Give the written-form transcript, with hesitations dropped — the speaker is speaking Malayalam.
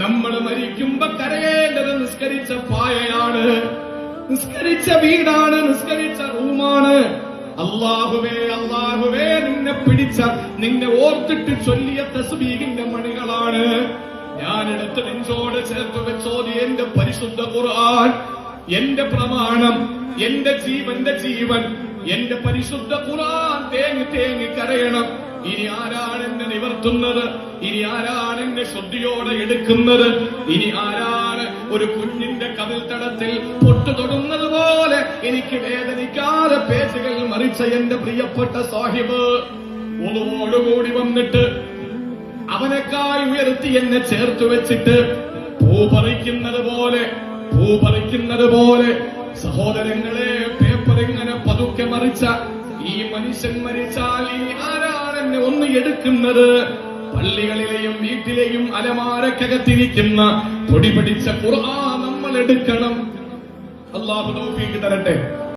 നമ്മൾ മരിക്കുമ്പോ കരയേണ്ടത് നിസ്കരിച്ച പായയാണ്, നിസ്കരിച്ച വീടാണ്, നിസ്കരിച്ച റൂമാണ്. അല്ലാഹുവേ അല്ലാഹുവേ, നിന്നെ പിടിച്ച, നിന്നെ ഓർത്തിട്ട് ചൊല്ലിയ തസ്ബീഹിന്റെ മണികളാണ് ഞാനെടുത്ത് നെഞ്ചോട് ചേർത്ത് വെച്ചോതി എന്റെ പരിശുദ്ധ ഖുർആൻ, എന്റെ പ്രമാണം, എന്റെ ജീവന്റെ ജീവൻ, എന്റെ പരിശുദ്ധ ഖുർആൻ തേങ്ങി തേങ്ങി കരയണം. ഇനി ആരാണ് എന്നെ നിവർത്തുന്നത്? ഇനി ആരാണ് എന്നെ ശുദ്ധിയോടെ എടുക്കുന്നത്? ഇനി ആരാണ് ഒരു കുഞ്ഞിന്റെ കവിൾത്തടത്തിൽ പൊട്ടു തൊടുന്നത് പോലെ എനിക്ക് വേദനിക്കാതെ പേശികൾ മറിച്ച എന്റെ പ്രിയപ്പെട്ട സാഹിബ് ഒന്നുകൂടി വന്നിട്ട് അവനേക്കായി ഉയർത്തി എന്നെ ചേർത്ത് വെച്ചിട്ട് പൂ പറിക്കുന്നത് പോലെ സഹോദരങ്ങളെ, പേപ്പർ ഇങ്ങനെ പതുക്കെ മറിച്ച ഈ മനുഷ്യൻ മരിച്ചാൽ ഇനി ആരാണ് എന്നെ ഒന്ന് എടുക്കുന്നത്? പള്ളികളിലെയും വീട്ടിലെയും അലമാരക്കകത്തിരിക്കുന്ന പൊടി പിടിച്ച ഖുർആൻ നമ്മൾ എടുക്കണം. അല്ലാഹു തൗഫീഖ് തരട്ടെ.